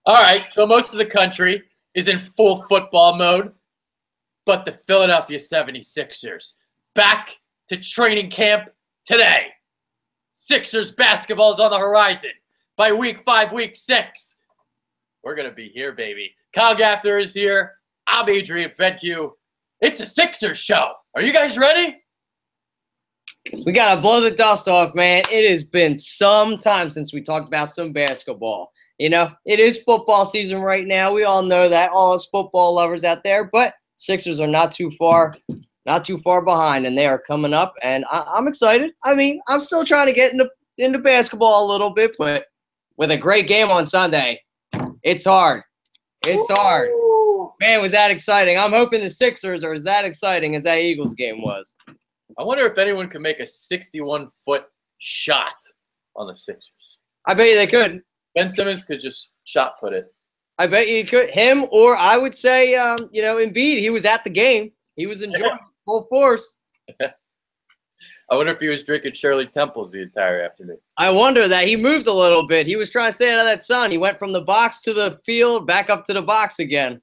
All right, so most of the country is in full football mode, but the Philadelphia 76ers back to training camp today. Sixers basketball is on the horizon. By week 5, week 6, we're going to be here, baby. Kyle Gaffner is here. I'm Adrian Fedke. It's a Sixers show. Are you guys ready? We got to blow the dust off, man. It has been some time since we talked about some basketball. You know, it is football season right now. We all know that, all us football lovers out there. But Sixers are not too far behind, and they are coming up. And I'm excited. I mean, I'm still trying to get into basketball a little bit, but with a great game on Sunday, it's hard. It's hard. Man, was that exciting. I'm hoping the Sixers are as that exciting as that Eagles game was. I wonder if anyone could make a 61-foot shot on the Sixers. I bet you they could. Ben Simmons could just shot put it. I bet you could. Him, or I would say, Embiid. He was at the game. He was enjoying it full force. I wonder if he was drinking Shirley Temples the entire afternoon. I wonder that. He moved a little bit. He was trying to stay out of that sun. He went from the box to the field, back up to the box again.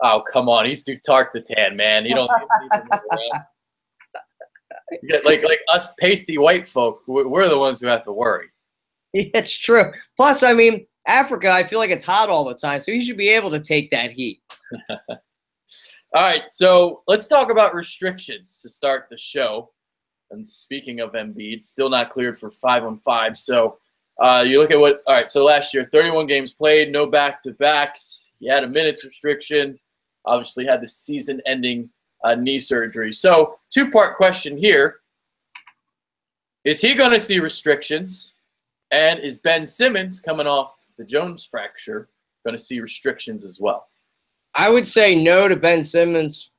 Oh, come on. He's too dark to tan, man. You don't need to move around. Like us pasty white folk, we're the ones who have to worry. It's true. Plus, I mean, Africa, I feel like it's hot all the time, so you should be able to take that heat. All right, so let's talk about restrictions to start the show. And speaking of Embiid, still not cleared for 5-on-5. So you look at all right, so last year, 31 games played, no back-to-backs. He had a minutes restriction, obviously had the season-ending knee surgery. So two-part question here. Is he going to see restrictions? And is Ben Simmons, coming off the Jones fracture, going to see restrictions as well? I would say no to Ben Simmons.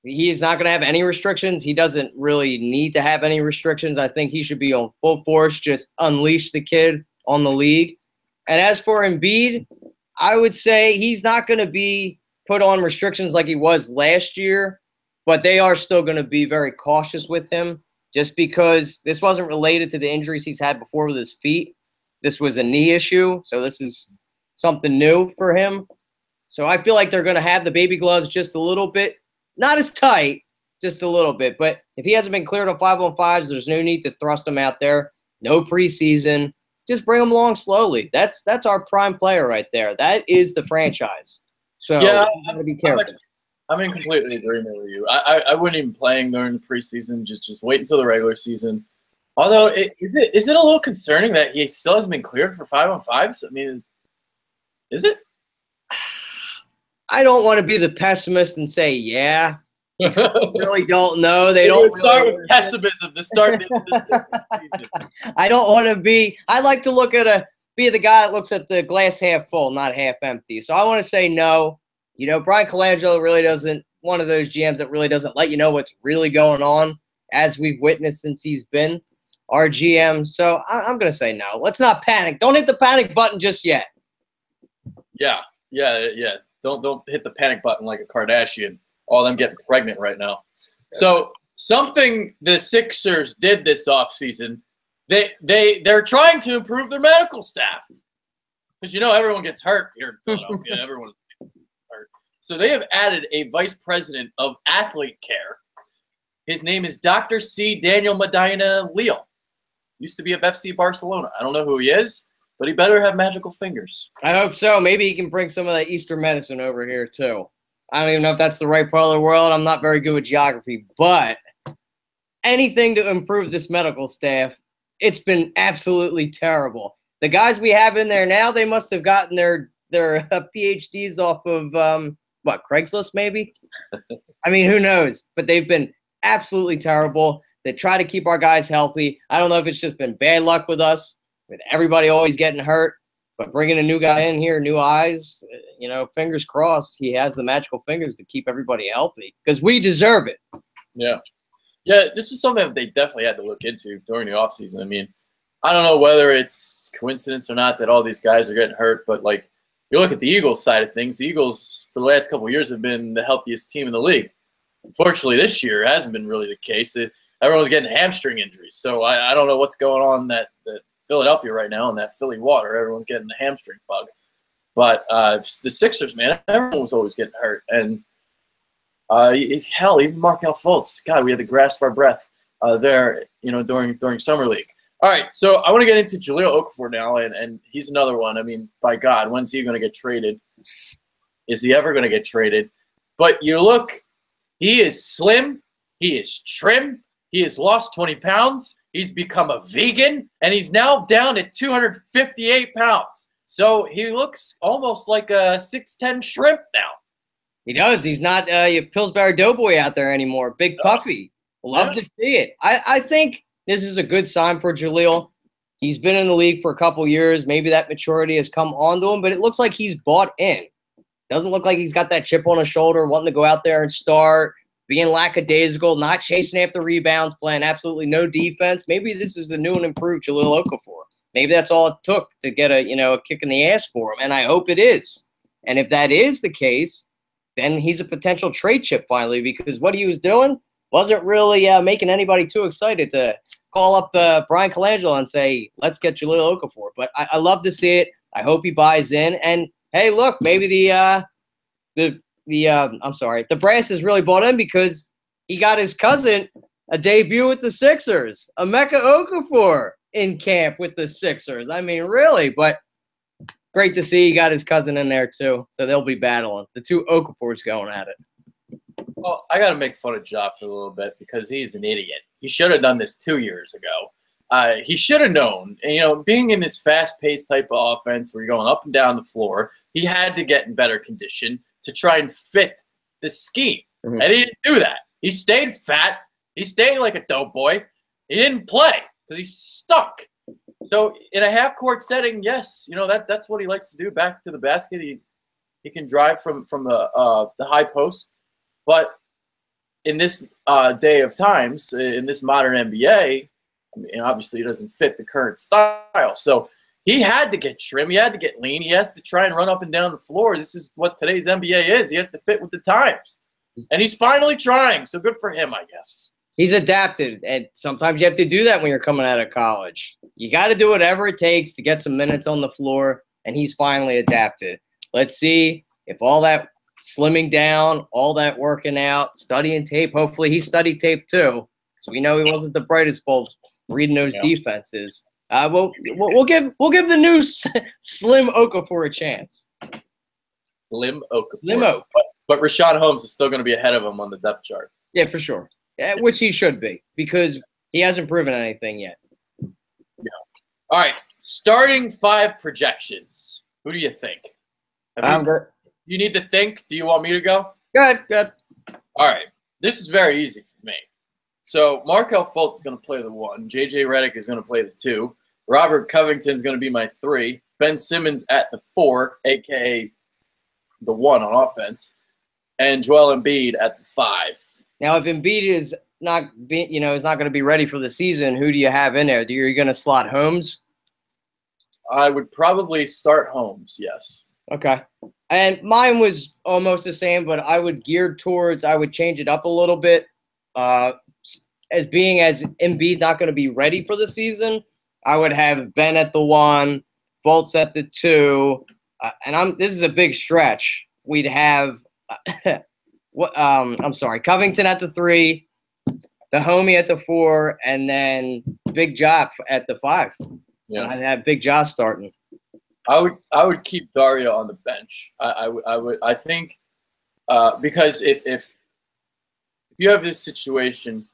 He is not going to have any restrictions. He doesn't really need to have any restrictions. I think he should be on full force, just unleash the kid on the league. And as for Embiid, I would say he's not going to be put on restrictions like he was last year, but they are still going to be very cautious with him just because this wasn't related to the injuries he's had before with his feet. This was a knee issue, so this is something new for him. So I feel like they're going to have the baby gloves just a little bit, not as tight, just a little bit. But if he hasn't been cleared on 5-on-5s, there's no need to thrust him out there. No preseason. Just bring him along slowly. That's our prime player right there. That is the franchise. So yeah, you got to be careful. I'm in completely agreement with you. I wouldn't even play him during the preseason. Just wait until the regular season. Although, is it a little concerning that he still hasn't been cleared for 5-on-5s? I mean, is it? I don't want to be the pessimist and say, yeah. I really don't know. They don't start with pessimism to start this season. I don't want to be – I like to look at be the guy that looks at the glass half full, not half empty. So I want to say no. You know, Brian Colangelo really doesn't – one of those GMs that really doesn't let you know what's really going on, as we've witnessed since he's been our GM. So I'm going to say no. Let's not panic. Don't hit the panic button just yet. Yeah. Don't hit the panic button like a Kardashian. All them getting pregnant right now. So something the Sixers did this offseason, they're trying to improve their medical staff. Because, everyone gets hurt here in Philadelphia. Everyone's hurt. So they have added a vice president of athlete care. His name is Dr. C. Daniel Medina Leal. Used to be of FC Barcelona. I don't know who he is, but he better have magical fingers. I hope so. Maybe he can bring some of that Eastern medicine over here, too. I don't even know if that's the right part of the world. I'm not very good with geography. But anything to improve this medical staff, it's been absolutely terrible. The guys we have in there now, they must have gotten their PhDs off of, Craigslist maybe? I mean, who knows? But they've been absolutely terrible. They try to keep our guys healthy. I don't know if it's just been bad luck with us, with everybody always getting hurt. But bringing a new guy in here, new eyes, fingers crossed, he has the magical fingers to keep everybody healthy because we deserve it. Yeah, this was something that they definitely had to look into during the offseason. I mean, I don't know whether it's coincidence or not that all these guys are getting hurt, but, you look at the Eagles side of things, the Eagles for the last couple of years have been the healthiest team in the league. Unfortunately, this year hasn't been really the case. Everyone's getting hamstring injuries. So I don't know what's going on that Philadelphia right now in that Philly water. Everyone's getting the hamstring bug. But the Sixers, man, everyone was always getting hurt. And hell, even Markelle Fultz. God, we had to grasp our breath there, during Summer League. All right, so I want to get into Jahlil Okafor now, and he's another one. I mean, by God, when's he going to get traded? Is he ever going to get traded? But you look, he is slim, he is trim, he has lost 20 pounds, he's become a vegan, and he's now down at 258 pounds. So he looks almost like a 6'10" shrimp now. He does. He's not a Pillsbury Doughboy out there anymore. Big puffy. Love to see it. I think this is a good sign for Jahlil. He's been in the league for a couple years. Maybe that maturity has come onto him, but it looks like he's bought in. Doesn't look like he's got that chip on his shoulder, wanting to go out there and start, being lackadaisical, not chasing after rebounds, playing absolutely no defense. Maybe this is the new and improved Jahlil Okafor. Maybe that's all it took to get a kick in the ass for him, and I hope it is. And if that is the case, then he's a potential trade chip finally, because what he was doing wasn't really making anybody too excited to call up Brian Colangelo and say, let's get Jahlil Okafor. But I love to see it. I hope he buys in. And, hey, look, maybe the brass is really bought in because he got his cousin a debut with the Sixers, Emeka Okafor in camp with the Sixers. I mean, really, but great to see he got his cousin in there too. So they'll be battling. The two Okafors going at it. Well, I got to make fun of Joff a little bit because he's an idiot. He should have done this 2 years ago. He should have known, being in this fast-paced type of offense where you're going up and down the floor, he had to get in better condition to try and fit the scheme. Mm-hmm. And he didn't do that. He stayed fat. He stayed like a dope boy. He didn't play because he's stuck. So in a half-court setting, yes, that's what he likes to do. Back to the basket, he can drive from the high post. But in this day of times, in this modern NBA, obviously it doesn't fit the current style. So he had to get trim. He had to get lean. He has to try and run up and down the floor. This is what today's NBA is. He has to fit with the times. And he's finally trying. So good for him, I guess. He's adapted, and sometimes you have to do that when you're coming out of college. You got to do whatever it takes to get some minutes on the floor, and he's finally adapted. Let's see if all that slimming down, all that working out, studying tape. Hopefully he studied tape too, because we know he wasn't the brightest bulb reading those defenses. We'll give the new Slim Okafor a chance. Slim Okafor. But Richaun Holmes is still going to be ahead of him on the depth chart. Yeah, for sure. Which he should be, because he hasn't proven anything yet. Yeah. All right. Starting five projections. Who do you think? You need to think. Do you want me to go? Good. All right. This is very easy for me. So Markelle Fultz is going to play the 1. J.J. Redick is going to play the 2. Robert Covington is going to be my 3. Ben Simmons at the 4, a.k.a. the 1 on offense. And Joel Embiid at the 5. Now, if Embiid is not going to be ready for the season, who do you have in there? Are you going to slot Holmes? I would probably start Holmes, yes. Okay. And mine was almost the same, but I would change it up a little bit. As Embiid's not going to be ready for the season, I would have Ben at the 1, Fultz at the 2, this is a big stretch. We'd have Covington at the 3, the homie at the 4, and then Big Joff at the 5. Yeah, I'd have Big Joff starting. I would keep Dario on the bench. I think because if you have this situation,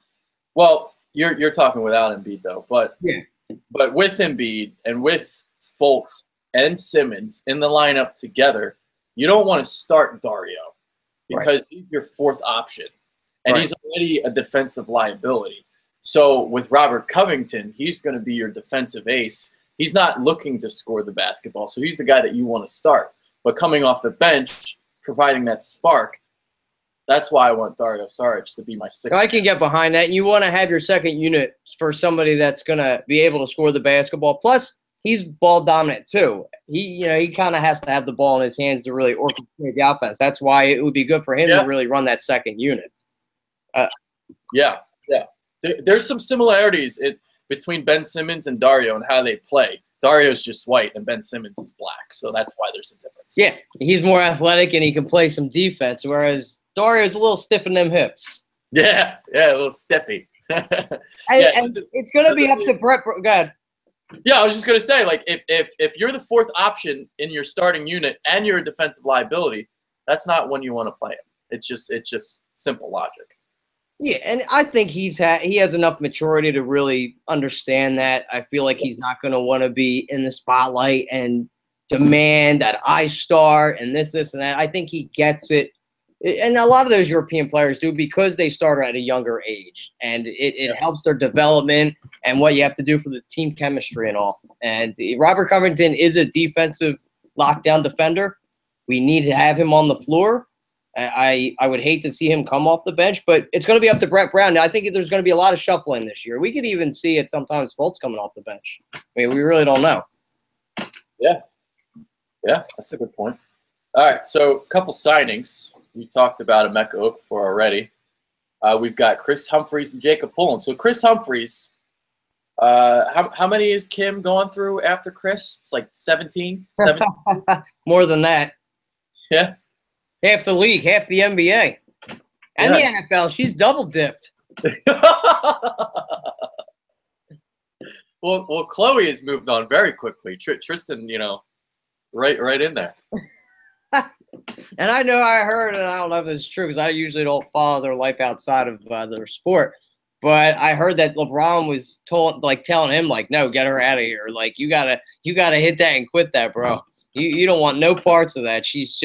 well, you're talking without Embiid though, but with Embiid and with Fultz and Simmons in the lineup together, you don't want to start Dario because he's your 4th option, and he's already a defensive liability. So with Robert Covington, he's going to be your defensive ace. He's not looking to score the basketball, so he's the guy that you want to start. But coming off the bench, providing that spark, that's why I want Dario Saric to be my 6th. I can get behind that. You want to have your second unit for somebody that's going to be able to score the basketball. Plus, he's ball dominant too. He kind of has to have the ball in his hands to really orchestrate the offense. That's why it would be good for him to really run that second unit. There's some similarities between Ben Simmons and Dario and how they play. Dario's just white and Ben Simmons is black, so that's why there's a difference. Yeah, he's more athletic and he can play some defense, whereas Dario's a little stiff in them hips. Yeah, a little stiffy. And it's going to be up to Brett. Go ahead. Yeah, I was just going to say, like, if you're the fourth option in your starting unit and you're a defensive liability, that's not when you want to play him. It's just simple logic. Yeah, and I think he has enough maturity to really understand that. I feel like he's not going to want to be in the spotlight and demand that I start and this, and that. I think he gets it. And a lot of those European players do because they start at a younger age. And it helps their development and what you have to do for the team chemistry and all. And Robert Covington is a defensive lockdown defender. We need to have him on the floor. I would hate to see him come off the bench, but it's going to be up to Brett Brown. Now, I think there's going to be a lot of shuffling this year. We could even see it sometimes Fultz coming off the bench. I mean, we really don't know. Yeah, that's a good point. All right, so a couple signings. We talked about Emeka Okafor already. We've got Chris Humphries and Jacob Pullen. So Chris Humphries, how many is Kim going through after Chris? It's like 17? More than that. Yeah. Half the league, half the NBA. And the NFL. She's double dipped. Well, Chloe has moved on very quickly. Tristan, right in there. And I know I heard, and I don't know if this is true because I usually don't follow their life outside of their sport. But I heard that LeBron was telling him, no, get her out of here. Like, you gotta hit that and quit that, bro. You don't want no parts of that. She's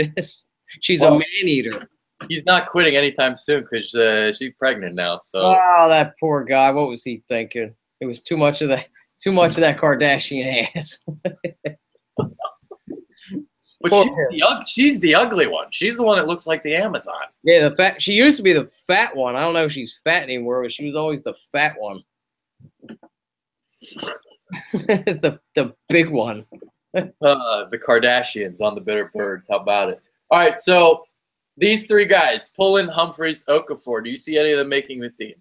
a man eater. He's not quitting anytime soon because she's pregnant now. So. Oh, that poor guy. What was he thinking? It was too much of that Kardashian ass. But she's the ugly one. She's the one that looks like the Amazon. Yeah, she used to be the fat one. I don't know if she's fat anymore, but she was always the fat one. the big one. The Kardashians on the Bitter Birds. How about it? All right, so these three guys, Pullen, Humphries, Okafor, do you see any of them making the team?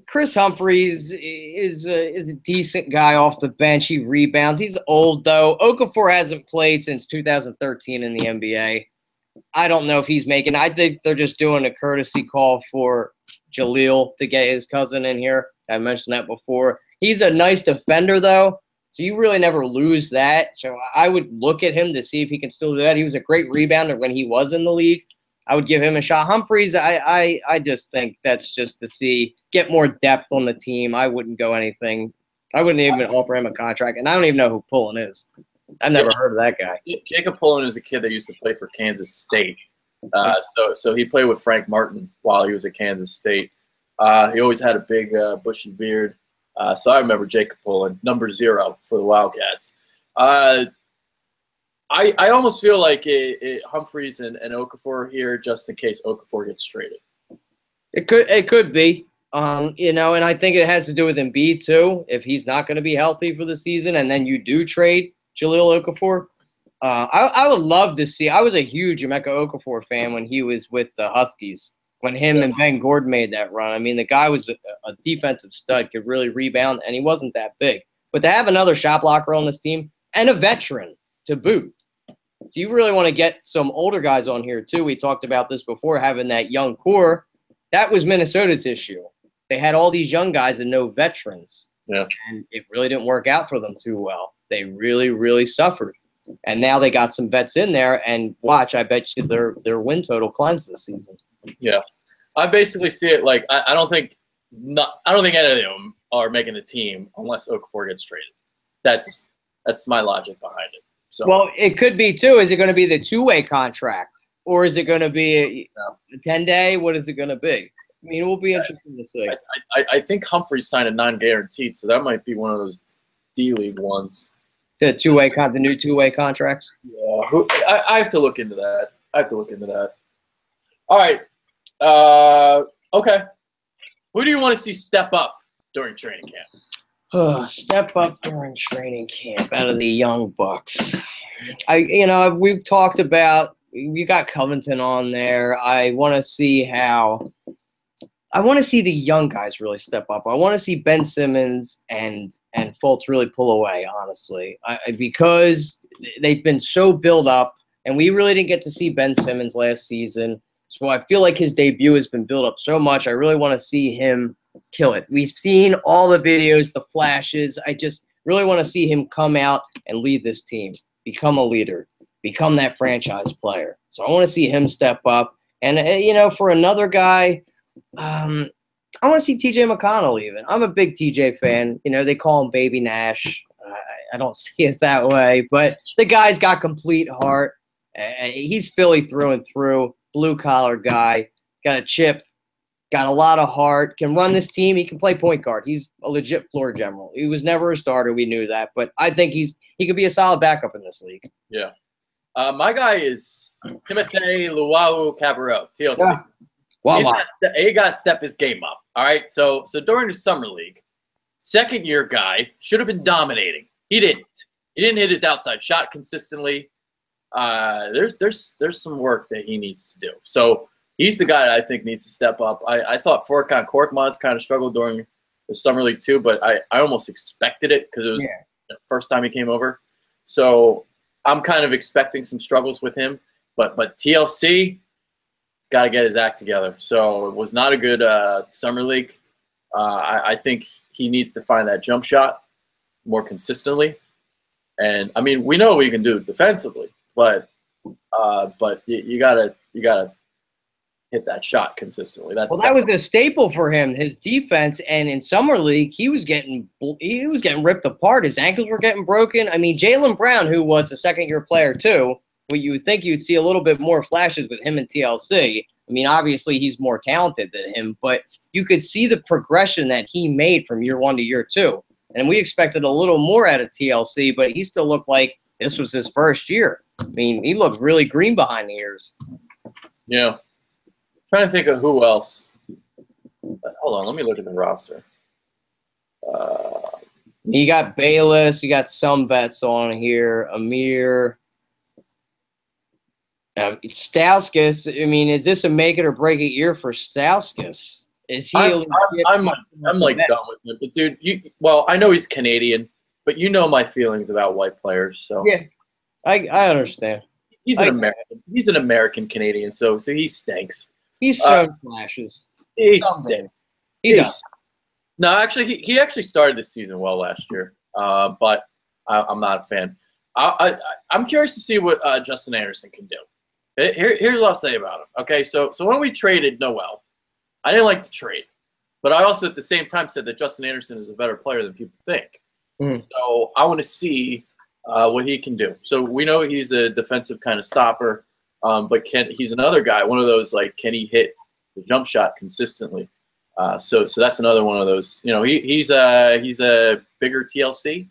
Chris Humphries is a decent guy off the bench. He rebounds. He's old, though. Okafor hasn't played since 2013 in the NBA. I don't know if he's making – I think they're just doing a courtesy call for Jaleel to get his cousin in here. I mentioned that before. He's a nice defender, though, so you really never lose that. So I would look at him to see if he can still do that. He was a great rebounder when he was in the league. I would give him a shot. Humphries, I just think that's just to get more depth on the team. I wouldn't go anything. I wouldn't even offer him a contract, and I don't even know who Pullen is. I've never heard of that guy. Jacob Pullen is a kid that used to play for Kansas State. So he played with Frank Martin while he was at Kansas State. He always had a big bushy beard. So I remember Jacob Pullen, number 0 for the Wildcats. I almost feel like Humphries and Okafor here just in case Okafor gets traded. It could be, and I think it has to do with Embiid too. If he's not going to be healthy for the season, and then you do trade Jahlil Okafor, I would love to see. I was a huge Emeka Okafor fan when he was with the Huskies. When him and Ben Gordon made that run, I mean, the guy was a defensive stud, could really rebound, and he wasn't that big. But to have another shot blocker on this team and a veteran to boot. So you really want to get some older guys on here, too. We talked about this before, having that young core. That was Minnesota's issue. They had all these young guys and no veterans. Yeah. And it really didn't work out for them too well. They really, really suffered. And now they got some vets in there, and watch, I bet you their win total climbs this season. Yeah. I basically see it like I don't think any of them are making the team unless Okafor gets traded. That's my logic behind it. So. Well, it could be, too. Is it going to be the two-way contract? Or is it going to be a 10-day? What is it going to be? I mean, it will be interesting to see. I think Humphries signed a non-guaranteed, so that might be one of those D-League ones. The new two-way contracts? Yeah. I have to look into that. All right. Okay. Who do you want to see step up during training camp? Step up during training camp out of the young bucks. We've talked about, you got Covington on there. I want to see how I want to see the young guys really step up. I want to see Ben Simmons and Fultz really pull away, honestly, because they've been so built up, and we really didn't get to see Ben Simmons last season. So I feel like his debut has been built up so much. I really want to see him kill it. We've seen all the videos, the flashes. I just really want to see him come out and lead this team, become a leader, become that franchise player. So I want to see him step up. And, for another guy, I want to see TJ McConnell even. I'm a big TJ fan. They call him Baby Nash. I don't see it that way, but the guy's got complete heart. He's Philly through and through, blue-collar guy, got a chip, got a lot of heart, can run this team. He can play point guard. He's a legit floor general. He was never a starter. We knew that, but I think he could be a solid backup in this league. Yeah. My guy is Timothé Luwawu-Cabarrot, TLC. Yeah. Wow. He got to step his game up. All right. So during the summer league, second-year guy should have been dominating. He didn't. He didn't hit his outside shot consistently. There's some work that he needs to do. So he's the guy that I think needs to step up. I thought Furkan Korkmaz kind of struggled during the summer league too, but I almost expected it because it was the first time he came over. So I'm kind of expecting some struggles with him. But TLC, he's got to get his act together. So it was not a good summer league. I think he needs to find that jump shot more consistently. And I mean, we know what he can do defensively, but you gotta hit that shot consistently. That was a staple for him, his defense. And in summer league, he was getting ripped apart. His ankles were getting broken. I mean, Jaylen Brown, who was a second-year player too, well, you would think you'd see a little bit more flashes with him and TLC. I mean, obviously he's more talented than him, but you could see the progression that he made from year one to year two. And we expected a little more out of TLC, but he still looked like this was his first year. I mean, he looked really green behind the ears. Yeah. Trying to think of who else. Hold on, let me look at the roster. You got Bayless. You got some vets on here. Amir. Stauskas. I mean, is this a make it or break it year for Stauskas? Is he? I'm like done with him. But dude, I know he's Canadian, but you know my feelings about white players. So yeah, I understand. He's an American. He's an American Canadian, so he stinks. He's so flashes. He stinks. He does. No, actually, he actually started this season well last year, but I'm not a fan. I'm curious to see what Justin Anderson can do. Here's what I'll say about him. Okay, so when we traded Noel, I didn't like the trade, but I also at the same time said that Justin Anderson is a better player than people think. So I want to see what he can do. So we know he's a defensive kind of stopper, but he's another guy, one of those, like, can he hit the jump shot consistently? So that's another one of those. He's a bigger TLC.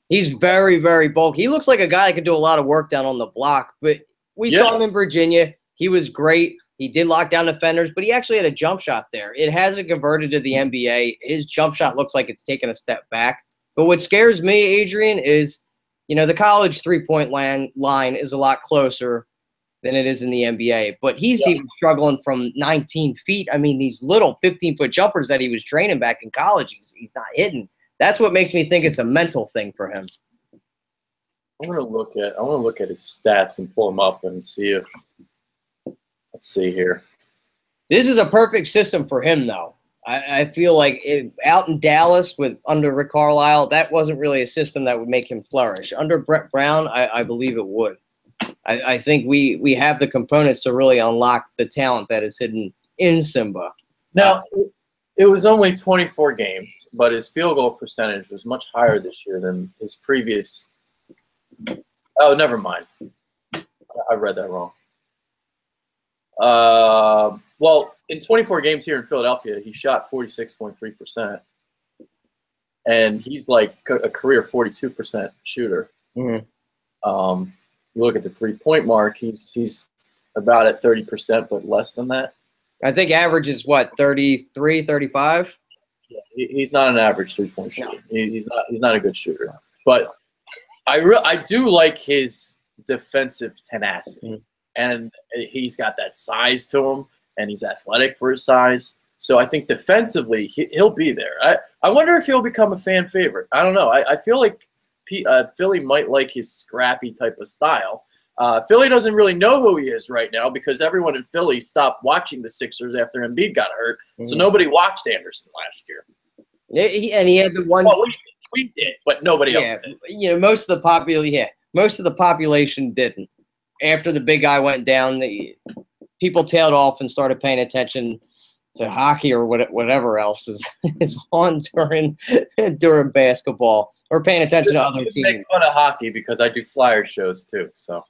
He's very, very bulky. He looks like a guy that could do a lot of work down on the block, but we saw him in Virginia. He was great. He did lock down defenders, but he actually had a jump shot there. It hasn't converted to the NBA. His jump shot looks like it's taken a step back. But what scares me, Adrian, is, the college three-point line is a lot closer than it is in the NBA. But he's even struggling from 19 feet. I mean, these little 15-foot jumpers that he was training back in college, he's not hitting. That's what makes me think it's a mental thing for him. I want to look at his stats and pull them up and see if. Let's see here. This is a perfect system for him, though. I feel like out in Dallas under Rick Carlisle, that wasn't really a system that would make him flourish. Under Brett Brown, I believe it would. I think we have the components to really unlock the talent that is hidden in Simba. Now, it was only 24 games, but his field goal percentage was much higher this year than his previous. Oh, never mind. I read that wrong. Well, in 24 games here in Philadelphia, he shot 46.3%, and he's like a career 42% shooter. Mm-hmm. You look at the three-point mark; he's about at 30%, but less than that. I think average is what, 33, 35? Yeah, he's not an average three-point shooter. No. He's not a good shooter, but I do like his defensive tenacity. Mm-hmm. And he's got that size to him, and he's athletic for his size. So I think defensively he'll be there. I wonder if he'll become a fan favorite. I don't know. I feel like Philly might like his scrappy type of style. Philly doesn't really know who he is right now because everyone in Philly stopped watching the Sixers after Embiid got hurt. So nobody watched Anderson last year. And he had the one. Well, we did, but nobody else did. You know, most of the population didn't. After the big guy went down, people tailed off and started paying attention to hockey or whatever else is on during basketball, or paying attention to other teams. Make fun of hockey because I do flyer shows too. So,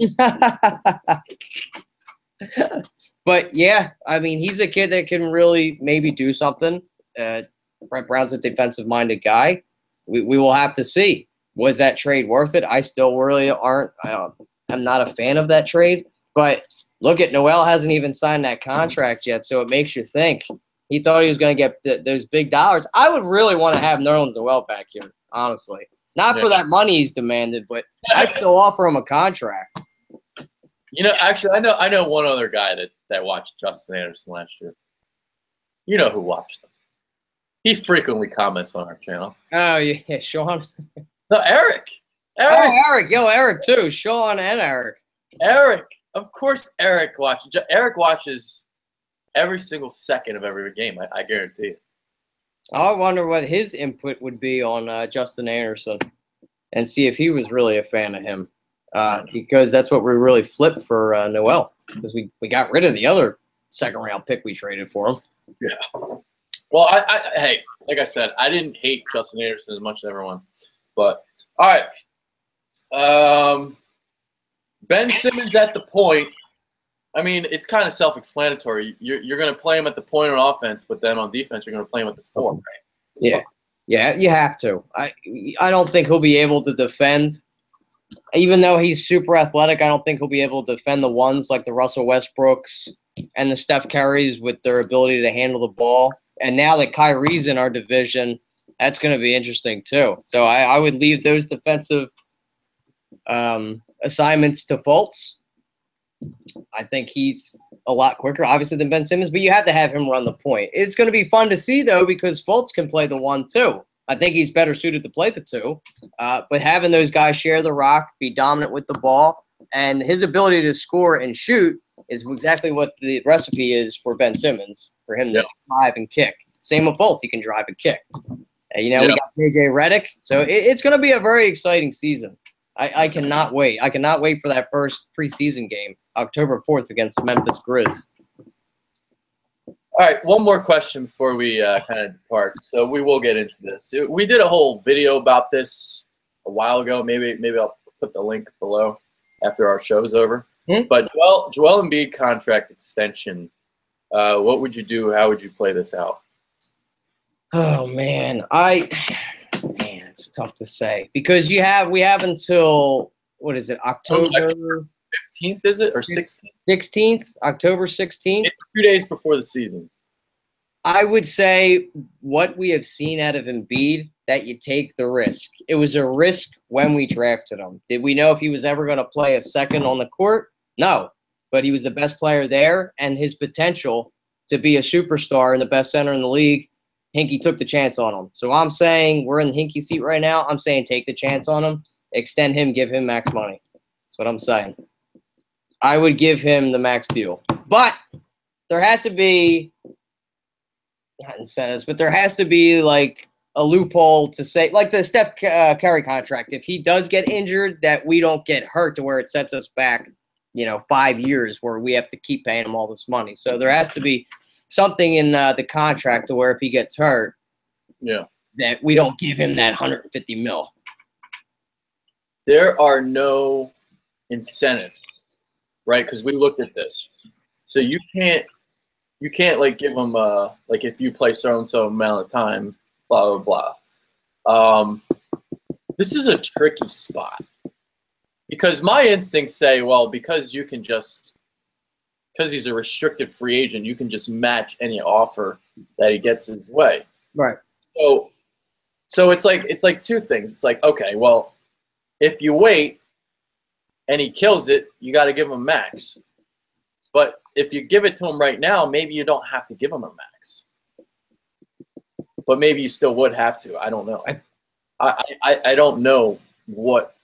but yeah, I mean, he's a kid that can really maybe do something. Brett Brown's a defensive-minded guy. We will have to see. Was that trade worth it? I still really aren't. I'm not a fan of that trade. But look at Noel hasn't even signed that contract yet, so it makes you think. He thought he was going to get those big dollars. I would really want to have Nerlens Noel back here, honestly. Not for that money he's demanded, but I'd still offer him a contract. You know, actually, I know one other guy that watched Justin Anderson last year. You know who watched him. He frequently comments on our channel. Oh, yeah, Sean. No, Eric. Oh, Eric. Yo, Eric, too. Sean and Eric. Eric. Of course Eric watches. Eric watches every single second of every game, I guarantee it. I wonder what his input would be on Justin Anderson and see if he was really a fan of him. Because that's what we really flipped for Noel. Because we got rid of the other second-round pick we traded for him. Yeah. Well, hey, like I said, I didn't hate Justin Anderson as much as everyone. But, all right. Ben Simmons at the point. I mean, it's kind of self-explanatory. You're going to play him at the point on offense, but then on defense, you're going to play him at the 4, right? Yeah. Yeah, you have to. I don't think he'll be able to defend. Even though he's super athletic, I don't think he'll be able to defend the ones like the Russell Westbrooks and the Steph Currys with their ability to handle the ball. And now that Kyrie's in our division, that's going to be interesting too. So I would leave those defensive assignments to Fultz. I think he's a lot quicker, obviously, than Ben Simmons, but you have to have him run the point. It's going to be fun to see, though, because Fultz can play the 1, too. I think he's better suited to play the 2. But having those guys share the rock, be dominant with the ball, and his ability to score and shoot is exactly what the recipe is for Ben Simmons, for him to drive and kick. Same with Fultz. He can drive and kick. We got J.J. Redick. So it's going to be a very exciting season. I cannot wait. I cannot wait for that first preseason game, October 4th against Memphis Grizz. All right, one more question before we kind of depart. So we will get into this. We did a whole video about this a while ago. Maybe I'll put the link below after our show's over. But Joel Embiid contract extension, what would you do? How would you play this out? Oh, man. It's tough to say because we have until, what is it, October 15th, is it, or 16th? 16th, October 16th. It's 2 days before the season. I would say what we have seen out of Embiid, that you take the risk. It was a risk when we drafted him. Did we know if he was ever going to play a second on the court? No, but he was the best player there, and his potential to be a superstar and the best center in the league, Hinkie took the chance on him. So I'm saying we're in the Hinkie seat right now. I'm saying take the chance on him, extend him, give him max money. That's what I'm saying. I would give him the max deal. But there has to be, not incentives, but there has to be like a loophole to say, like the Steph Curry contract. If he does get injured, that we don't get hurt to where it sets us back, 5 years where we have to keep paying him all this money. So there has to be something in the contract to where if he gets hurt, that we don't give him that $150 million. There are no incentives, right? Because we looked at this, so you can't like give him like if you play so and so amount of time, blah blah blah. This is a tricky spot because my instincts say, well, because he's a restricted free agent, you can just match any offer that he gets his way. Right. So it's like two things. It's like, okay, well, if you wait and he kills it, you got to give him max. But if you give it to him right now, maybe you don't have to give him a max. but maybe you still would have to. I don't know. I don't know what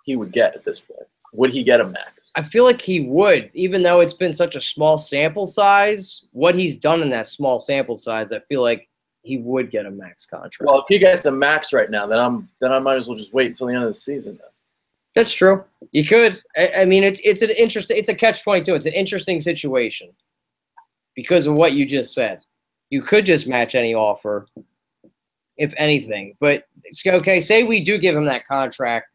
he would get at this point. Would he get a max? I feel like he would, even though it's been such a small sample size. What he's done in that small sample size, I feel like he would get a max contract. Well, if he gets a max right now, then I might as well just wait until the end of the season. Then. That's true. You could. I mean, it's an interesting. It's a catch-22. It's an interesting situation because of what you just said. You could just match any offer, if anything. But okay, say we do give him that contract.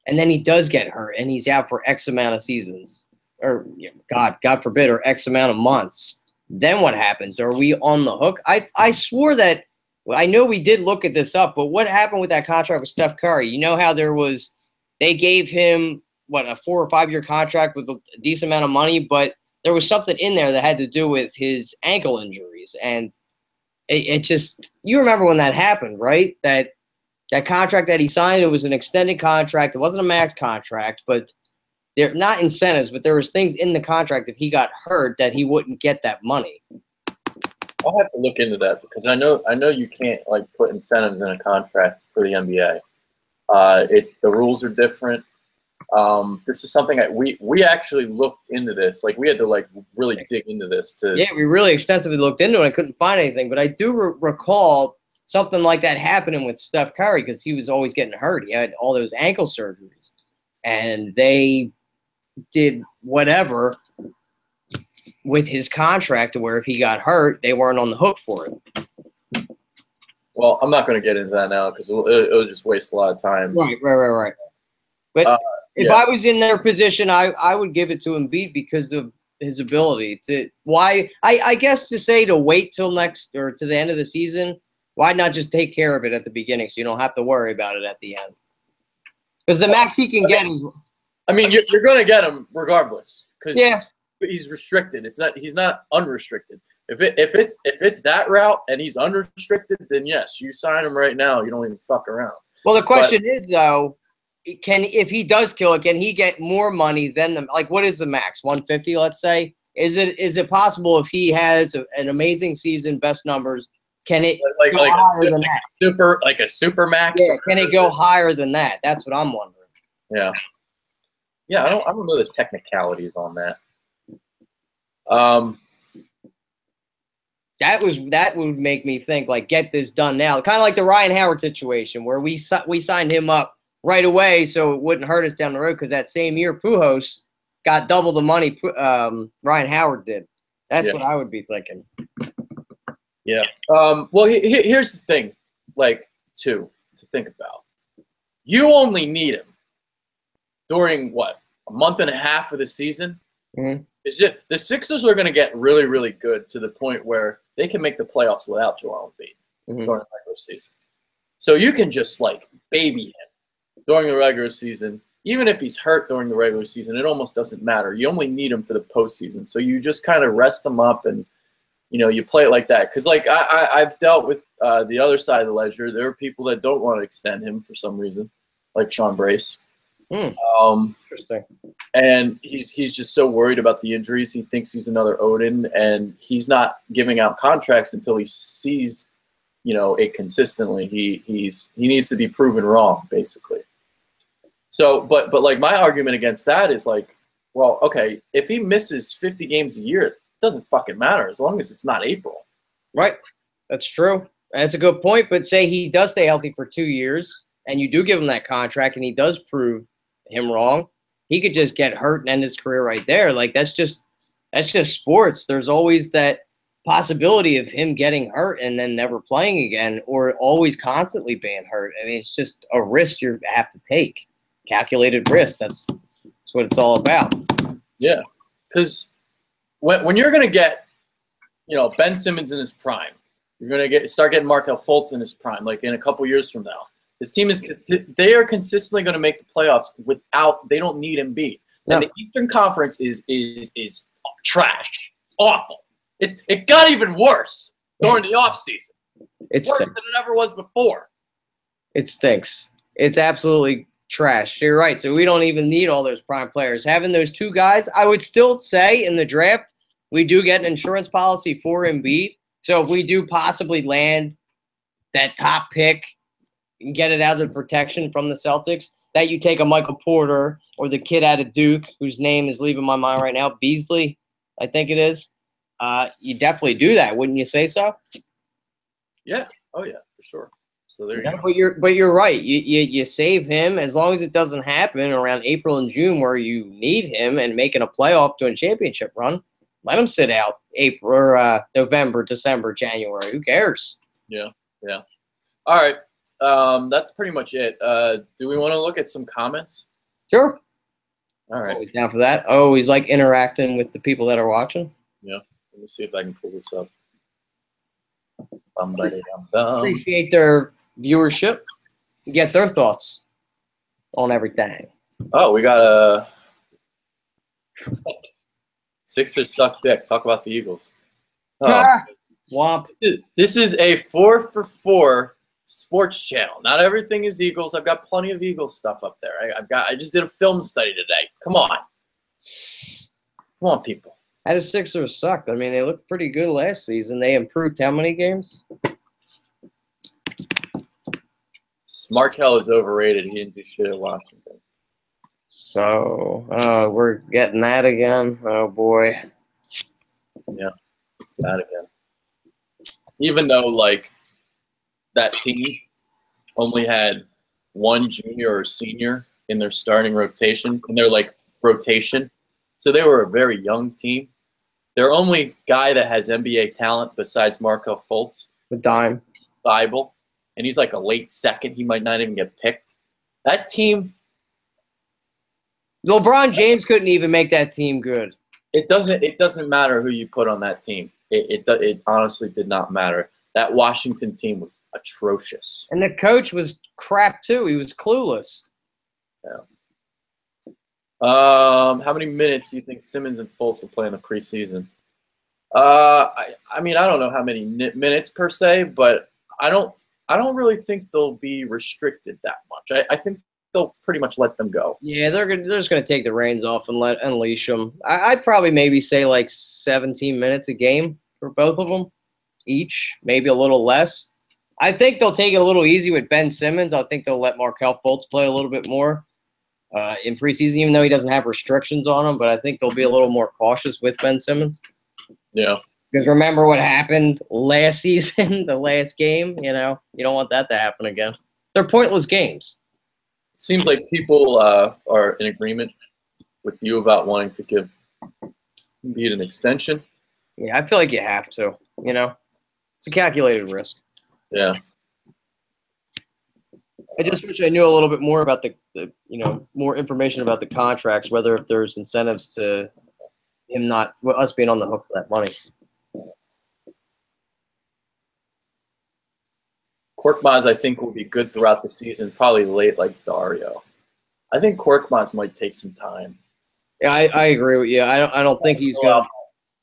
And then he does get hurt, and he's out for X amount of seasons, or God forbid, or X amount of months. Then what happens? Are we on the hook? I swore that I know we did look at this up, but what happened with that contract with Steph Curry? You know how they gave him a 4 or 5 year contract with a decent amount of money, but there was something in there that had to do with his ankle injuries, and it just you remember when that happened, right? That contract that he signed, it was an extended contract. It wasn't a max contract, but they're not incentives, but there was things in the contract if he got hurt that he wouldn't get that money. I'll have to look into that because I know you can't put incentives in a contract for the NBA. It's the rules are different. This is something we actually looked into this. We had to really dig into this we really extensively looked into it. I couldn't find anything, but I do recall something like that happening with Steph Curry because he was always getting hurt. He had all those ankle surgeries, and they did whatever with his contract to where if he got hurt, they weren't on the hook for it. Well, I'm not going to get into that now because it'll just waste a lot of time. Right. But if I was in their position, I would give it to Embiid because of his ability to. Why? I guess to say to wait till next or to the end of the season. Why not just take care of it at the beginning so you don't have to worry about it at the end? Because the max he can get is. I mean, you're going to get him regardless because he's restricted. He's not unrestricted. If it's that route and he's unrestricted, then yes, you sign him right now. You don't even fuck around. Well, the question is though, if he does kill it, can he get more money than the what is the max? 150, let's say. Is it possible if he has an amazing season, best numbers? Can it go higher than that? A super max? Yeah, can it go higher than that? That's what I'm wondering. Yeah. Yeah, I don't know the technicalities on that. That would make me think get this done now. Kind of like the Ryan Howard situation where we signed him up right away so it wouldn't hurt us down the road because that same year Pujols got double the money Ryan Howard did. That's what I would be thinking. Yeah. Well, here's the thing, to think about. You only need him during a month and a half of the season. Mm-hmm. The Sixers are going to get really, really good to the point where they can make the playoffs without Joel Embiid during the regular season. So you can just baby him during the regular season. Even if he's hurt during the regular season, it almost doesn't matter. You only need him for the postseason. So you just kind of rest him up and you play it like that. Because I've dealt with the other side of the ledger. There are people that don't want to extend him for some reason, like Sean Brace. Interesting. And he's just so worried about the injuries. He thinks he's another Odin, and he's not giving out contracts until he sees, it consistently. He needs to be proven wrong, basically. So, but my argument against that is well, okay, if he misses 50 games a year, it doesn't fucking matter as long as it's not April. Right. That's true. That's a good point. But say he does stay healthy for 2 years, and you do give him that contract, and he does prove him wrong, he could just get hurt and end his career right there. That's just sports. There's always that possibility of him getting hurt and then never playing again, or always constantly being hurt. I mean, it's just a risk you have to take. Calculated risk. That's what it's all about. Yeah, because when you're going to get, Ben Simmons in his prime, you're going to start getting Markelle Fultz in his prime, in a couple years from now. This team they are consistently going to make the playoffs they don't need Embiid. No. And the Eastern Conference is trash, awful. It got even worse during the offseason. It's worse than it ever was before. It stinks. It's absolutely trash. You're right. So we don't even need all those prime players. Having those two guys, I would still say in the draft, we do get an insurance policy for Embiid. So if we do possibly land that top pick and get it out of the protection from the Celtics, that you take a Michael Porter or the kid out of Duke, whose name is leaving my mind right now, Beasley, I think it is. You definitely do that, wouldn't you say so? Yeah. Oh yeah, for sure. So there you go. But you're right. You save him as long as it doesn't happen around April and June where you need him and making a playoff to a championship run. Let him sit out April or November, December, January. Who cares? Yeah. Yeah. All right. That's pretty much it. Do we want to look at some comments? Sure. All right. Always down for that. Always like interacting with the people that are watching. Yeah. Let me see if I can pull this up. Appreciate their viewership. Get their thoughts on everything. Oh, we got a Sixers suck dick. Talk about the Eagles. Oh. Womp. This is a 4-for-4 sports channel. Not everything is Eagles. I've got plenty of Eagles stuff up there. I just did a film study today. Come on, people. How the Sixers sucked? I mean, they looked pretty good last season. They improved how many games? Markelle is overrated. He didn't do shit at Washington. So, we're getting that again. Oh, boy. Yeah, it's that again. Even though, like, that team only had one junior or senior in their starting rotation, in their, like, rotation. So they were a very young team. Their only guy that has NBA talent besides Markelle Fultz, The dime. Bible, and he's like a late second. He might not even get picked. That team, LeBron James couldn't even make that team good. it doesn't matter who you put on that team. It honestly did not matter. That Washington team was atrocious. And the coach was crap, too. He was clueless. Yeah. How many minutes do you think Simmons and Fultz will play in the preseason? I mean, I don't know how many minutes per se, but I don't really think they'll be restricted that much. I think they'll pretty much let them go. Yeah, they're just going to take the reins off and unleash them. I'd probably maybe say like 17 minutes a game for both of them each, maybe a little less. I think they'll take it a little easy with Ben Simmons. I think they'll let Markelle Fultz play a little bit more in preseason, even though he doesn't have restrictions on him. But I think they'll be a little more cautious with Ben Simmons. Yeah. Because remember what happened last season, the last game? You know, you don't want that to happen again. They're pointless games. It seems like people are in agreement with you about wanting to give Embiid an extension. Yeah, I feel like you have to. You know, it's a calculated risk. Yeah. I just wish I knew a little bit more about the more information about the contracts, whether if there's incentives to him not us being on the hook for that money. Korkmaz, I think, will be good throughout the season, probably late like Dario. I think Korkmaz might take some time. Yeah, I agree with you. I don't think he's going to.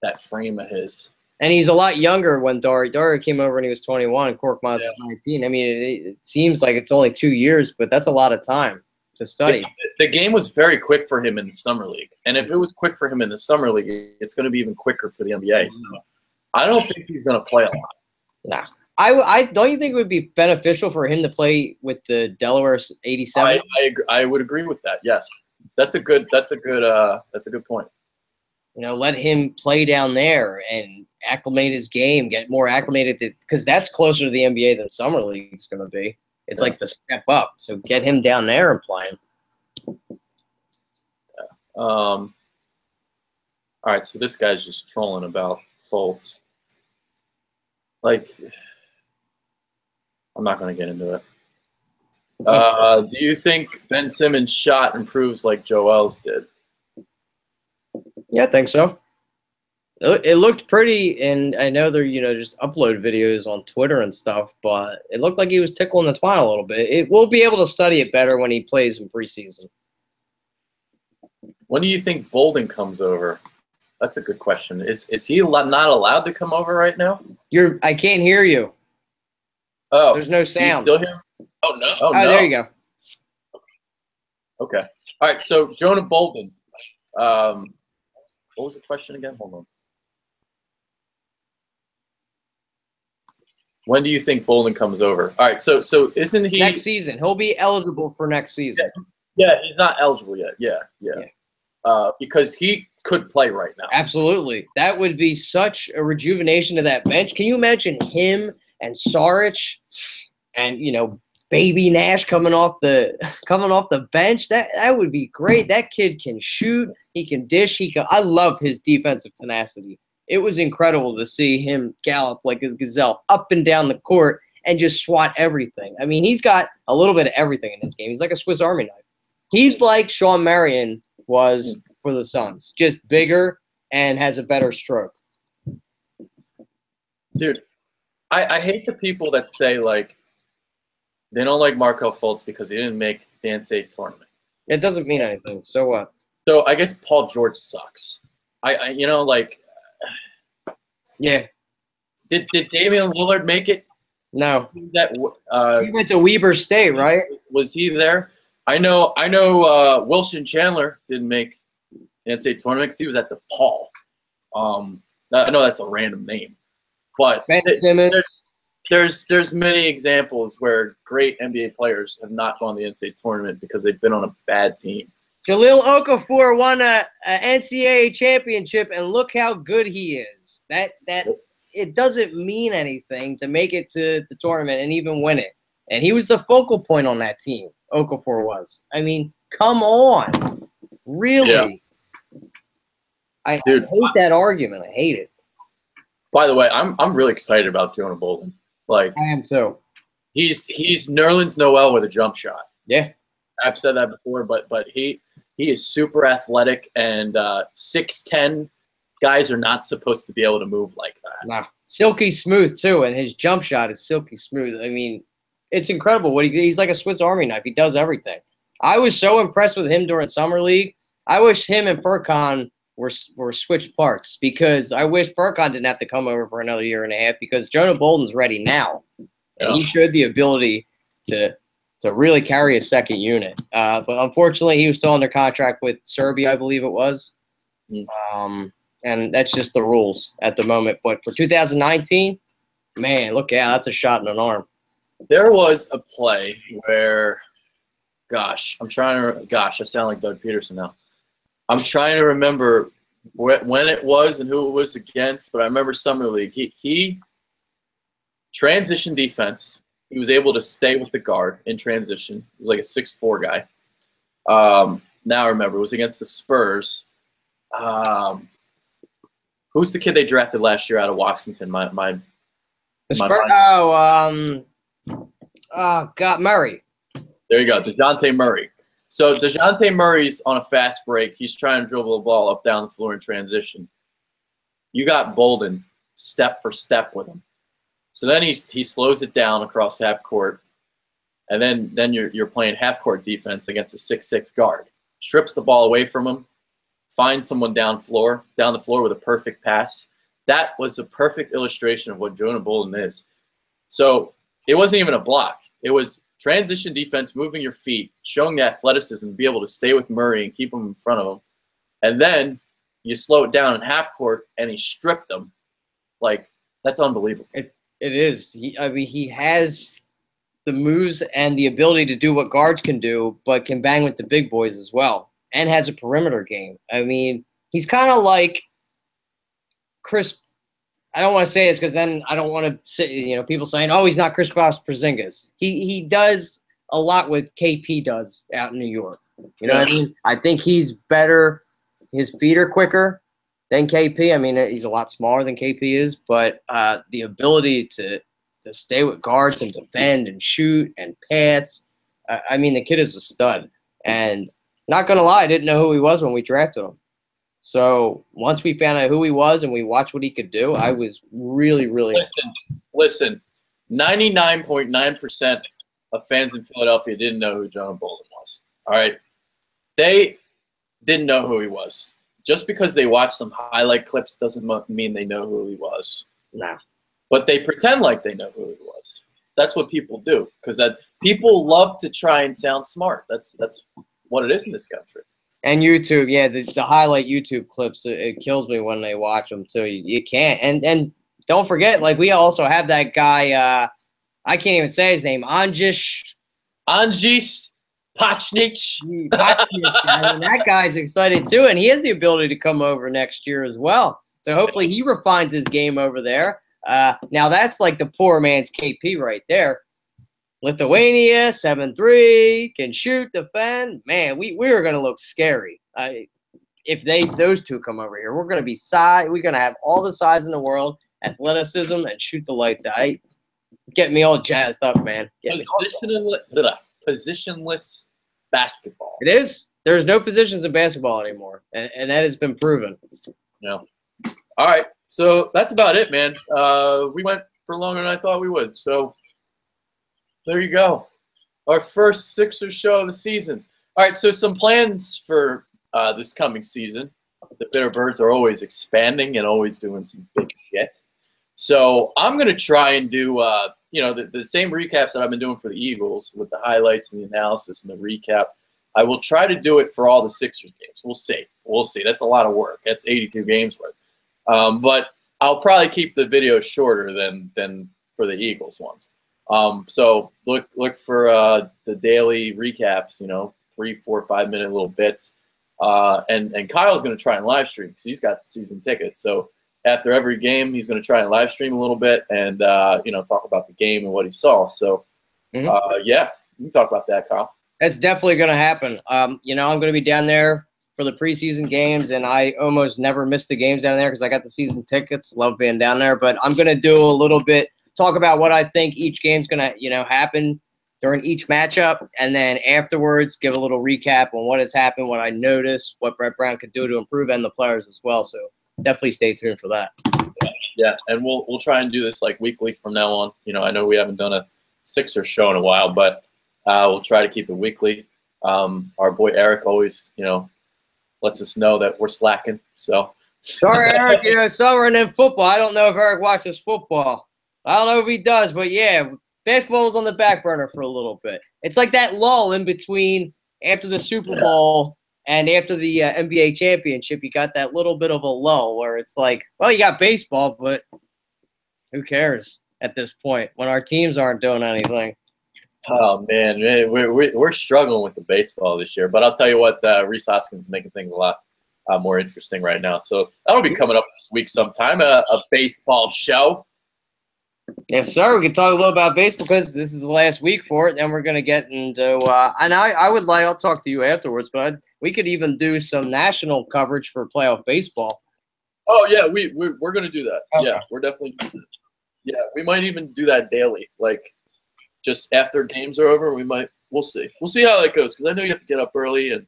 That frame of his. And he's a lot younger when Dario came over when he was 21 and Korkmaz was 19. I mean, it seems like it's only 2 years, but that's a lot of time to study. The game was very quick for him in the summer league. And if it was quick for him in the summer league, it's going to be even quicker for the NBA. So I don't think he's going to play a lot. Nah. I don't you think it would be beneficial for him to play with the Delaware 87? I would agree with that. Yes, that's a good point. You know, let him play down there and acclimate his game, get more acclimated because that's closer to the NBA than summer league is going to be. It's like the step up. So get him down there and play him. All right, so this guy's just trolling about Fultz. Like, I'm not going to get into it. Do you think Ben Simmons' shot improves like Joel's did? Yeah, I think so. It looked pretty, and I know they're just upload videos on Twitter and stuff, but it looked like he was tickling the twine a little bit. We'll be able to study it better when he plays in preseason. When do you think Bolden comes over? That's a good question. Is he not allowed to come over right now? I can't hear you. Oh, there's no sound. You still hear? Oh no! Oh no. There you go. Okay. All right. So Jonah Bolden. What was the question again? Hold on. When do you think Bolden comes over? All right, so isn't he next season? He'll be eligible for next season. Yeah, he's not eligible yet. Yeah. Because he could play right now. Absolutely. That would be such a rejuvenation to that bench. Can you imagine him and Saric and, Baby Nash coming off the bench? That would be great. That kid can shoot. He can dish. I loved his defensive tenacity. It was incredible to see him gallop like his gazelle up and down the court and just swat everything. I mean, he's got a little bit of everything in his game. He's like a Swiss Army knife. He's like Shawn Marion was for the Suns, just bigger and has a better stroke. Dude, I hate the people that say, like, they don't like Markelle Fultz because he didn't make the NCAA tournament. It doesn't mean anything. So what? So I guess Paul George sucks. Yeah. Did Damian Lillard make it? No. He went to Weber State, right? Was he there? I know. Wilson Chandler didn't make the NCAA tournament because he was at DePaul. I know that's a random name, but Ben Simmons. There's many examples where great NBA players have not gone to the NCAA tournament because they've been on a bad team. Jahlil Okafor won a NCAA championship, and look how good he is. That it doesn't mean anything to make it to the tournament and even win it. And he was the focal point on that team. Okafor was. I mean, come on, really? Yeah. I hate that argument. I hate it. By the way, I'm really excited about Jonah Bolden. Like, I am too. He's Nerlens Noel with a jump shot. Yeah, I've said that before, but he is super athletic, and 6'10" guys are not supposed to be able to move like that. Nah, silky smooth too, and his jump shot is silky smooth. I mean, it's incredible what he's like a Swiss Army knife. He does everything. I was so impressed with him during summer league. I wish him and Furkan were switched parts, because I wish Furkan didn't have to come over for another year and a half, because Jonah Bolden's ready now, and he showed the ability to really carry a second unit. But unfortunately, he was still under contract with Serbia, I believe it was. And that's just the rules at the moment. But for 2019, man, look out, that's a shot in an arm. There was a play where, I sound like Doug Peterson now. I'm trying to remember when it was and who it was against, but I remember Summer League. He transition defense. He was able to stay with the guard in transition. He was like a 6'4" guy. Now I remember, it was against the Spurs. Who's the kid they drafted last year out of Washington? Murray. There you go, DeJounte Murray. So DeJounte Murray's on a fast break. He's trying to dribble the ball up down the floor in transition. You got Bolden step for step with him. So then he slows it down across half court, and then you're playing half court defense against a 6'6" guard. Strips the ball away from him, finds someone down the floor with a perfect pass. That was a perfect illustration of what Jonah Bolden is. So it wasn't even a block. It was transition defense, moving your feet, showing the athleticism to be able to stay with Murray and keep him in front of him. And then you slow it down in half court, and he stripped them. Like, that's unbelievable. It is. He has the moves and the ability to do what guards can do, but can bang with the big boys as well, and has a perimeter game. I mean, he's kind of like Chris. I don't want to say this because then I don't want to say, people saying, oh, he's not Kristaps Porzingis. He does a lot what KP does out in New York. You know what I mean? I think he's better. His feet are quicker than KP. I mean, he's a lot smaller than KP is, but the ability to stay with guards and defend and shoot and pass, I mean, the kid is a stud. And not going to lie, I didn't know who he was when we drafted him. So once we found out who he was and we watched what he could do, I was really, really Listen, 99.9% of fans in Philadelphia didn't know who Jonah Bolden was. All right? They didn't know who he was. Just because they watched some highlight clips doesn't mean they know who he was. No. But they pretend like they know who he was. That's what people do, because people love to try and sound smart. That's what it is in this country. And YouTube, the highlight YouTube clips, it kills me when they watch them too. You can't. And don't forget, like, we also have that guy, I can't even say his name, Anjis Pachnic. That guy's excited too, and he has the ability to come over next year as well. So hopefully he refines his game over there. Now that's like the poor man's KP right there. Lithuania, 7-3, can shoot, defend. Man, we are going to look scary. If those two come over here, we're going to be we're going to have all the size in the world, athleticism, and shoot the lights out. Get me all jazzed up, man. Positionless basketball. It is. There's no positions in basketball anymore, and that has been proven. Yeah. All right. So that's about it, man. We went for longer than I thought we would. So there you go. Our first Sixers show of the season. All right. So some plans for this coming season. The Bitter Birds are always expanding and always doing some big shit. So I'm going to try and do, the same recaps that I've been doing for the Eagles with the highlights and the analysis and the recap. I will try to do it for all the Sixers games. We'll see. We'll see. That's a lot of work. That's 82 games worth. But I'll probably keep the videos shorter than for the Eagles ones. So look for the daily recaps, 3, 4, 5 minute little bits. And Kyle's going to try and live stream because he's got season tickets. So after every game, he's going to try and live stream a little bit and, talk about the game and what he saw. So, yeah, you can talk about that, Kyle. That's definitely going to happen. I'm going to be down there for the preseason games, and I almost never miss the games down there because I got the season tickets. Love being down there. But I'm going to do a little bit, talk about what I think each game's going to, happen during each matchup, and then afterwards give a little recap on what has happened, what I noticed, what Brett Brown could do to improve, and the players as well. So definitely stay tuned for that. Yeah, and we'll try and do this like weekly from now on. I know we haven't done a Sixers show in a while, but we'll try to keep it weekly. Our boy Eric always, lets us know that we're slacking. So sorry, Eric. Summer and then football. I don't know if Eric watches football. I don't know if he does, but yeah, basketball was on the back burner for a little bit. It's like that lull in between after the Super Bowl and after the NBA championship. You got that little bit of a lull where it's like, well, you got baseball, but who cares at this point when our teams aren't doing anything? Oh man, we're struggling with the baseball this year. But I'll tell you what, Reese Hoskins is making things a lot more interesting right now. So that'll be coming up this week sometime. A baseball show. Yes, sir. We can talk a little about baseball because this is the last week for it. Then we're going to get into and I'll talk to you afterwards, but we could even do some national coverage for playoff baseball. Oh yeah, we're going to do that. Okay. Yeah, we're definitely. Yeah, we might even do that daily, like just after games are over. We'll see how that goes because I know you have to get up early and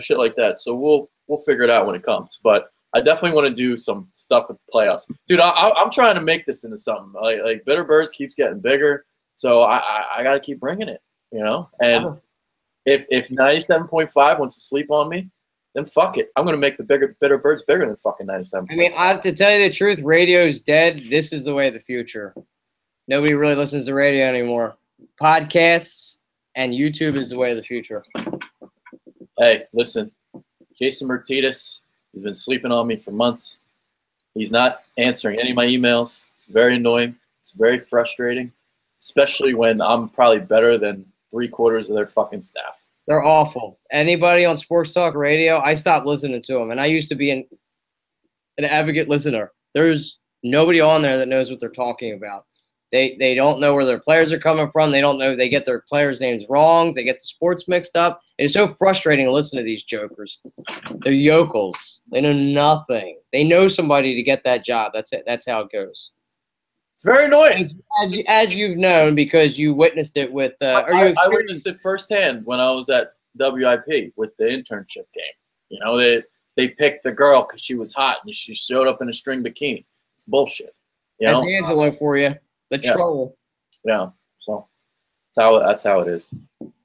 shit like that. So we'll figure it out when it comes, but. I definitely want to do some stuff with the playoffs. Dude, I'm trying to make this into something. Like Bitter Birds keeps getting bigger, so I got to keep bringing it, And if 97.5 wants to sleep on me, then fuck it. I'm going to make the Bitter Birds bigger than fucking 97.5. I mean, to tell you the truth, radio's dead. This is the way of the future. Nobody really listens to radio anymore. Podcasts and YouTube is the way of the future. Hey, listen, Jason Martinez. He's been sleeping on me for months. He's not answering any of my emails. It's very annoying. It's very frustrating, especially when I'm probably better than 3/4 of their fucking staff. They're awful. Anybody on Sports Talk Radio, I stopped listening to them, and I used to be an advocate listener. There's nobody on there that knows what they're talking about. They don't know where their players are coming from. They don't know. They get their players' names wrong. They get the sports mixed up. It's so frustrating to listen to these jokers. They're yokels. They know nothing. They know somebody to get that job. That's it. That's how it goes. It's very annoying. As you've known because you witnessed it with I witnessed it firsthand when I was at WIP with the internship game. They picked the girl because she was hot and she showed up in a string bikini. It's bullshit. That's Angelo for you. The troll. Yeah. So that's how it is.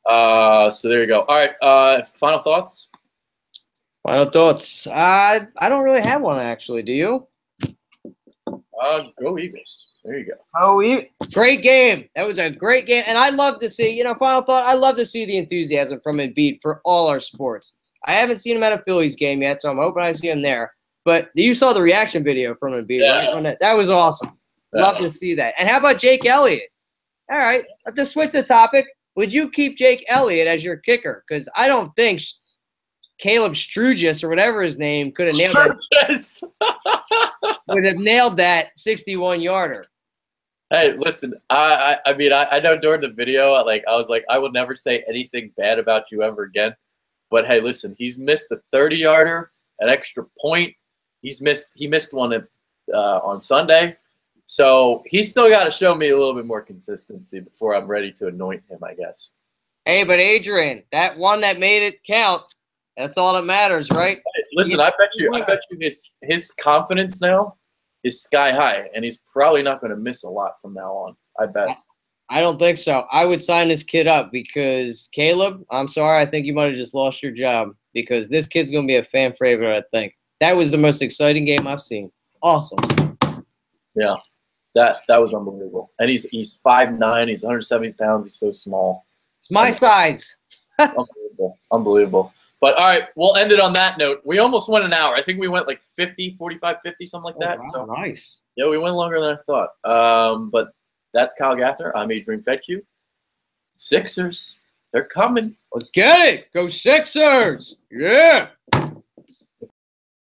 So there you go. All right. Final thoughts? Final thoughts. I don't really have one actually. Do you? Go Eagles. There you go. Oh, great game. That was a great game. And I love to see, final thought, I love to see the enthusiasm from Embiid for all our sports. I haven't seen him at a Phillies game yet, so I'm hoping I see him there. But you saw the reaction video from Embiid, Yeah. right? On that was awesome. Yeah. Love to see that. And how about Jake Elliott? All right, to switch the topic, would you keep Jake Elliott as your kicker? Because I don't think Caleb Strugis or whatever his name could have nailed that. Would have nailed that 61-yarder. Hey, listen, I mean, I know during the video, I was like, I will never say anything bad about you ever again. But hey, listen, he's missed a 30-yarder, an extra point. He missed one on Sunday. So he's still got to show me a little bit more consistency before I'm ready to anoint him, I guess. Hey, but Adrian, that one that made it count, that's all that matters, right? Hey, listen, I bet you his confidence now is sky high, and he's probably not going to miss a lot from now on. I bet. I don't think so. I would sign this kid up because Caleb, I'm sorry, I think you might have just lost your job because this kid's going to be a fan favorite, I think. That was the most exciting game I've seen. Awesome. Yeah. That was unbelievable. And he's 5'9", he's 170 pounds, he's so small. It's my size. Unbelievable. But all right, we'll end it on that note. We almost went an hour. I think we went like 45, 50, something like that. Wow, so nice. Yeah, we went longer than I thought. But that's Kyle Gaffner. I'm Adrian Fetchu. Sixers, they're coming. Let's get it. Go Sixers. Yeah.